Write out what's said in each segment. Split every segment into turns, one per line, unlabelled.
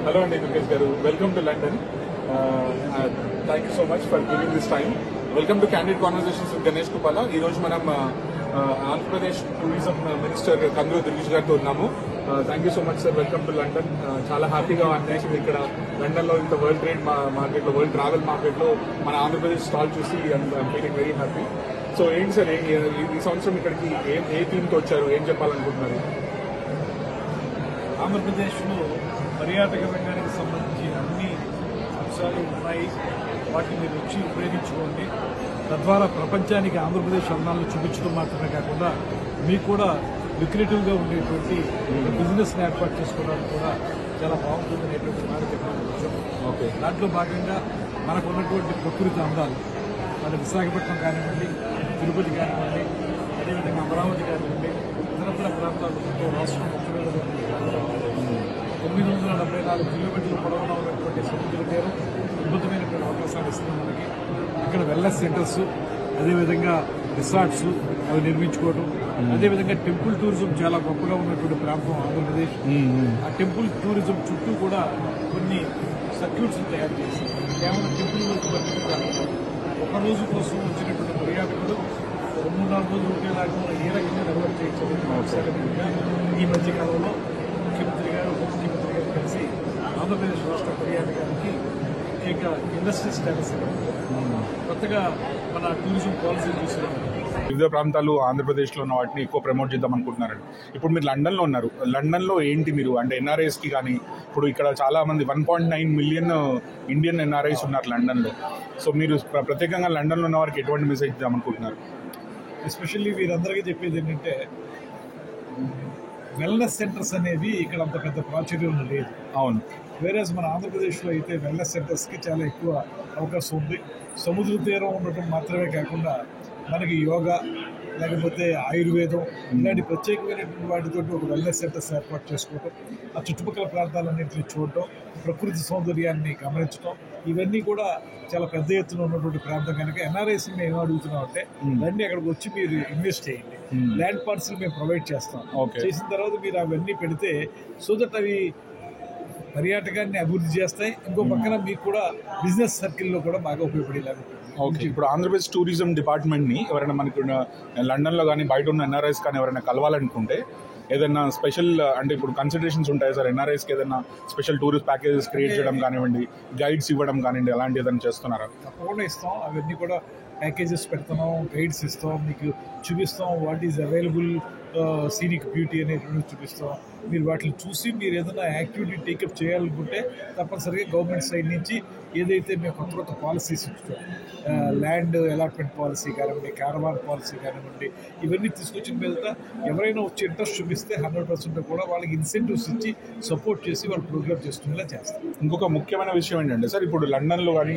Hello, Andy Mukesh Garu. Welcome to London. Thank you so much for giving this time. Welcome to Candid Conversations with Ganesh Kupala. ఈ రోజు మనం Andhra Pradesh tourism minister కందులు దుర్గేష్ గారితో ఉన్నాము. Thank you so much sir. Welcome to London. చాలా హ్యాపీగా అనిపించింది ఇక్కడ లండన్లో ఇంత వరల్డ్ ట్రేడ్ మార్కెట్లో, వరల్డ్ ట్రావెల్ మార్కెట్లో మన ఆంధ్రప్రదేశ్ స్టాల్ చూసి I'm feeling very happy. So ఏంటి సార్ ఈ సంవత్సరం ఇక్కడికి ఏ థీమ్తో వచ్చారు, ఏం చెప్పాలనుకుంటున్నారు?
ఆంధ్రప్రదేశ్లో పర్యాటక రంగానికి సంబంధించి అన్ని అంశాలు ఉన్నాయి. వాటిని మీరు వచ్చి ఉపయోగించుకోండి. తద్వారా ప్రపంచానికి ఆంధ్రప్రదేశ్ అందాలను చూపించడం మాత్రమే కాకుండా మీకు కూడా లుక్రేటివ్గా ఉండేటువంటి బిజినెస్ని ఏర్పాటు చేసుకోవడానికి కూడా చాలా బాగుంటుంది అనేటువంటి మాట చెప్పాలనుకుంటున్నాం.
ఓకే,
దాంట్లో భాగంగా మనకు ఉన్నటువంటి ప్రకృతి అందాలు, మన విశాఖపట్నం కానివ్వండి, తిరుపతి కానివ్వండి, అదేవిధంగా అమరావతి కానివ్వండి, ఇతరత్ర ప్రాంతాలతో రాష్ట్రం మొత్తం మీద 974 కిలోమీటర్ల పొడవున ఉన్నటువంటి సముద్ర తీరం అద్భుతమైనటువంటి అవకాశాలు ఇస్తుంది మనకి. ఇక్కడ వెల్నెస్ సెంటర్స్, అదేవిధంగా రిసార్ట్స్ అవి నిర్మించుకోవడం, అదేవిధంగా టెంపుల్ టూరిజం చాలా గొప్పగా ఉన్నటువంటి ప్రాంతం ఆంధ్రప్రదేశ్. ఆ టెంపుల్ టూరిజం చుట్టూ కూడా కొన్ని సర్క్యూట్స్ తయారు చేసి కేవలం టెంపుల్ వరకు పరిమితం ఒక రోజు కోసం వచ్చినటువంటి పర్యాటకులు 3-4 రోజులు ఉండేలాగా ఏ రకంగా డెవలప్ చేయొచ్చు. ఈ మధ్య కాలంలో ముఖ్యమంత్రి గారు, ఉప ముఖ్యమంత్రి గారు కలిసి ఆంధ్రప్రదేశ్ రాష్ట్ర పర్యాటకానికి ముఖ్యంగా ఇండస్ట్రీ స్టేటస్ కొత్తగా మన టూరిజం పాలసీ తీసుకున్నారు.
వివిధ ప్రాంతాలు ఆంధ్రప్రదేశ్లో ఉన్న వాటిని ఎక్కువ ప్రమోట్ చేద్దాం అనుకుంటున్నారండి. ఇప్పుడు మీరు లండన్లో ఉన్నారు. లండన్లో ఏంటి మీరు అంటే ఎన్ఆర్ఐస్కి కానీ, ఇప్పుడు ఇక్కడ చాలా మంది 1.9 మిలియన్ ఇండియన్ ఎన్ఆర్ఐస్ ఉన్నారు లండన్లో. సో మీరు ప్రత్యేకంగా లండన్లో ఉన్న వారికి ఎటువంటి మెసేజ్ ఇద్దాం అనుకుంటున్నారు?
ఎస్పెషల్లీ వీరందరికీ చెప్పేది ఏంటంటే, వెల్నెస్ సెంటర్స్ అనేవి ఇక్కడ అంత పెద్ద ప్రాచుర్యం లేదు.
అవును,
వేరేస్ మన ఆంధ్రప్రదేశ్లో అయితే వెల్నెస్ సెంటర్స్కి చాలా ఎక్కువ అవకాశం ఉంది. సముద్ర తీరం ఉండటం మాత్రమే కాకుండా మనకి యోగా, లేకపోతే ఆయుర్వేదం ఇలాంటి ప్రత్యేకమైనటువంటి వాటితో ఒక వెల్నెస్ సెంటర్స్ ఏర్పాటు చేసుకోవడం, ఆ చుట్టుపక్కల ప్రాంతాలన్నింటినీ చూడటం, ప్రకృతి సౌందర్యాన్ని గమనించడం, ఇవన్నీ కూడా చాలా పెద్ద ఎత్తున ఉన్నటువంటి ప్రాంతం కనుక ఎన్ఆర్ఐస్ మేము ఏం అడుగుతున్నాం అంటే, రండి అక్కడికి వచ్చి మీరు ఇన్వెస్ట్ చేయండి, ల్యాండ్ పార్సల్ మేము ప్రొవైడ్ చేస్తాం. చేసిన తర్వాత మీరు అవన్నీ పెడితే సో దట్ అవి పర్యాటకాన్ని అభివృద్ధి చేస్తాయి. ఇంకో పక్కన మీకు కూడా బిజినెస్ సర్కిల్లో కూడా బాగా ఉపయోగపడేలాగా.
ఓకే, ఇప్పుడు ఆంధ్రప్రదేశ్ టూరిజం డిపార్ట్మెంట్ని ఎవరైనా మనకి లండన్లో కానీ బయట ఉన్న ఎన్ఆర్ఐస్ కానీ ఎవరైనా కలవాలనుకుంటే ఏదైనా స్పెషల్ అంటే ఇప్పుడు కన్సిడరేషన్స్ ఉంటాయి సార్ ఎన్ఆర్ఐస్కి? ఏదైనా స్పెషల్ టూరిస్ట్ ప్యాకేజెస్ క్రియేట్ చేయడం కానివ్వండి, గైడ్స్ ఇవ్వడం కానివ్వండి, అలాంటి ఏదైనా చేస్తున్నారా?
తప్పకుండా ఇస్తాం. అవన్నీ కూడా ప్యాకేజెస్ పెడుతున్నాం, గైడ్స్ ఇస్తాం, మీకు చూపిస్తాం what is available scenic beauty అనేటువంటి చూపిస్తాం. మీరు వాటిని చూసి మీరు ఏదైనా యాక్టివిటీ టేకప్ చేయాలనుకుంటే తప్పనిసరిగా గవర్నమెంట్ సైడ్ నుంచి ఏదైతే మేము కొత్త కొత్త పాలసీస్ ఇస్తాం, ల్యాండ్ అలాట్మెంట్ పాలసీ కానివ్వండి, క్యారవాన్ పాలసీ కానివ్వండి, ఇవన్నీ తీసుకొచ్చిన మీద ఎవరైనా వచ్చి ఇంట్రెస్ట్ చూపిస్తే 100% కూడా వాళ్ళకి ఇన్సెంటివ్స్ ఇచ్చి సపోర్ట్ చేసి వాళ్ళు ప్రోగ్రామ్ చేసుకునేలా చేస్తాం.
ఇంకొక ముఖ్యమైన విషయం ఏంటంటే సార్, ఇప్పుడు లండన్లో కానీ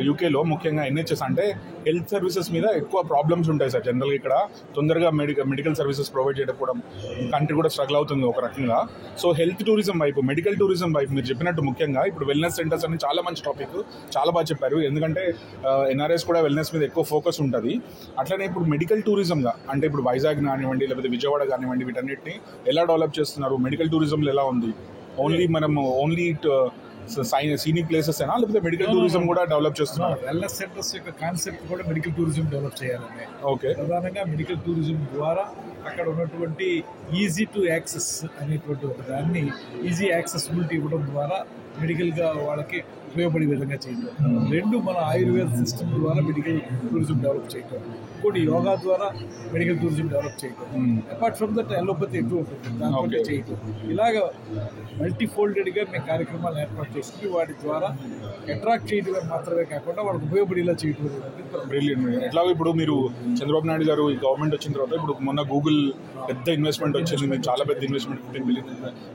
యూకేలో ముఖ్యంగా ఎన్హెచ్ఎస్ అంటే హెల్త్ సర్వీసెస్ మీద ఎక్కువ ప్రాబ్లమ్స్ ఉంటాయి సార్. జనరల్గా ఇక్కడ తొందరగా మెడికల్ సర్వీసెస్ ప్రొవైడ్ చేయకపోవడం, కంట్రీ కూడా స్ట్రగుల్ అవుతుంది ఒక రకంగా. సో హెల్త్ టూరిజం వైపు, మెడికల్ టూరిజం వైపు మీరు చెప్పినట్టు ముఖ్యంగా ఇప్పుడు వెల్నెస్ సెంటర్స్ అని చాలా మంచి టాపిక్, చాలా బాగా చెప్పారు. ఎందుకంటే ఎన్ఆర్ఎస్ కూడా వెల్నెస్ మీద ఎక్కువ ఫోకస్ ఉంటుంది. అట్లనే ఇప్పుడు మెడికల్ టూరిజంగా అంటే ఇప్పుడు వైజాగ్ కానివ్వండి, లేకపోతే విజయవాడ కానివ్వండి, వీటన్నిటిని ఎలా డెవలప్ చేస్తున్నారు? మెడికల్ టూరిజంలో ఎలా ఉంది? ఓన్లీ సీనిక్ ప్లేసెస్ అయినా లేకపోతే మెడికల్ టూరిజం కూడా డెవలప్ చేస్తున్నారు?
వెల్నెస్ సెంటర్స్ యొక్క కాన్సెప్ట్ కూడా మెడికల్ టూరిజం డెవలప్ చేయాలని.
ఓకే,
ప్రధానంగా మెడికల్ టూరిజం ద్వారా అక్కడ ఉన్నటువంటి ఈజీ టు యాక్సెస్ అనేటువంటి ఒక దాన్ని ఈజీ యాక్సెసిబిలిటీ ఇవ్వడం ద్వారా మెడికల్గా వాళ్ళకి ఉపయోగపడే విధంగా చేయటం. రెండు మన ఆయుర్వేద సిస్టమ్ ద్వారా మెడికల్ టూరిజం డెవలప్ చేయటం, ఇంకోటి యోగా ద్వారా మెడికల్ టూరిజం డెవలప్ చేయటం. అపార్ట్ ఫ్రమ్ దట్ ఎలోపతి ఎక్కువ ఉంటుంది, దాంట్లో చేయటం. ఇలాగ మల్టీఫోల్డెడ్గా మేము కార్యక్రమాలు ఏర్పాటు చేసుకుని వాటి ద్వారా అట్రాక్ట్ చేయడం మాత్రమే కాకుండా వాళ్ళకి ఉపయోగపడేలా చేయడం.
బ్రిలియంట్. ఎట్లాగో ఇప్పుడు మీరు చంద్రబాబు నాయుడు గారు ఈ గవర్నమెంట్ వచ్చిన తర్వాత ఇప్పుడు మొన్న గూగుల్ పెద్ద ఇన్వెస్ట్మెంట్ వచ్చింది, మీకు చాలా పెద్ద ఇన్వెస్ట్మెంట్ 15 బిలియన్,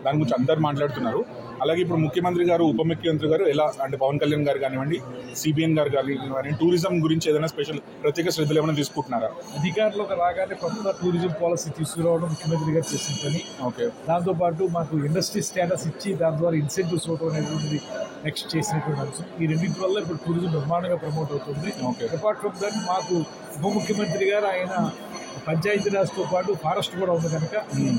దాని గురించి అందరు మాట్లాడుతున్నారు. అలాగే ఇప్పుడు ముఖ్యమంత్రి గారు, ఉప ముఖ్యమంత్రి గారు ఎలా అంటే పవన్ కళ్యాణ్ గారు కానివ్వండి, సిబిఎన్ గారు కానివ్వండి, టూరిజం గురించి ఏదైనా స్పెషల్ ప్రత్యేక శ్రద్ధలు ఏమైనా తీసుకుంటున్నారా?
అధికారులకు రాగానే కొత్త టూరిజం పాలసీ తీసుకురావడం ముఖ్యమంత్రి గారు చేసిన పని.
ఓకే,
దాంతోపాటు మాకు ఇండస్ట్రీ స్టేటస్ ఇచ్చి దాని ద్వారా ఇన్సెంటివ్స్ ఇవ్వడం అనేటువంటిది నెక్స్ట్ చేసినటువంటి అంశం. ఈ రెండింటి వల్ల ఇప్పుడు టూరిజం బ్రహ్మాండంగా ప్రమోట్ అవుతుంది. అపార్ట్ ఫ్రమ్ దట్ మాకు ఉప ముఖ్యమంత్రి గారు ఆయన పంచాయతీరాజ్తో పాటు ఫారెస్ట్ కూడా ఉంది కనుక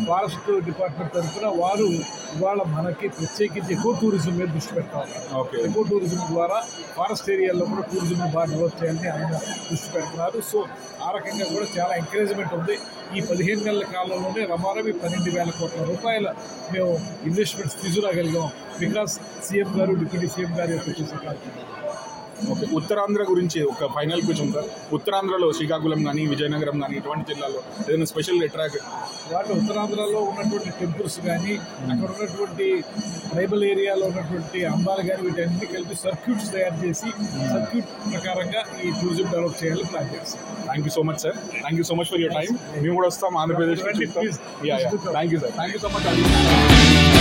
ఫారెస్ట్ డిపార్ట్మెంట్ తరఫున వారు ఇవాళ మనకి ప్రత్యేకించి ఎకో టూరిజం మీద దృష్టి పెడతారు.
ఓకే.
ఎకో టూరిజం ద్వారా ఫారెస్ట్ ఏరియాలో కూడా టూరిజం బాగా డెవలప్ చేయాలని ఆయన దృష్టి పెడుతున్నారు. సో ఆ రకంగా కూడా చాలా ఎంకరేజ్మెంట్ ఉంది. ఈ 15 నెలల కాలంలోనే రమారమి 12,000 కోట్ల రూపాయల మేము ఇన్వెస్ట్మెంట్స్ తీసుకురాగలిగాం బికాస్ సీఎం గారు డిప్యూటీ సీఎం గారు యొక్క చూసే కార్యక్రమం.
ఓకే. ఉత్తరాంధ్ర గురించి ఒక ఫైనల్ క్వశ్చన్ సార్. ఉత్తరాంధ్రలో శ్రీకాకుళం కానీ విజయనగరం కానీ ఇటువంటి జిల్లాలో ఏదైనా స్పెషల్ అట్రాక్ట్
వాటి ఉత్తరాంధ్రలో ఉన్నటువంటి టెంపుల్స్ కానీ అక్కడ ఉన్నటువంటి ట్రైబల్ ఏరియాలో ఉన్నటువంటి అంబాలు కానీ వీటన్నిటి కలిపి సర్క్యూట్స్ తయారు చేసి సర్క్యూట్ ప్రకారంగా ఈ టూరిజం డెవలప్ చేయాలని ప్లాన్ చేస్తాం.
Thank you so much sir. Thank you so much for your time. మేము కూడా వస్తాం Andhra Pradesh. Thank you sir. Thank you so much.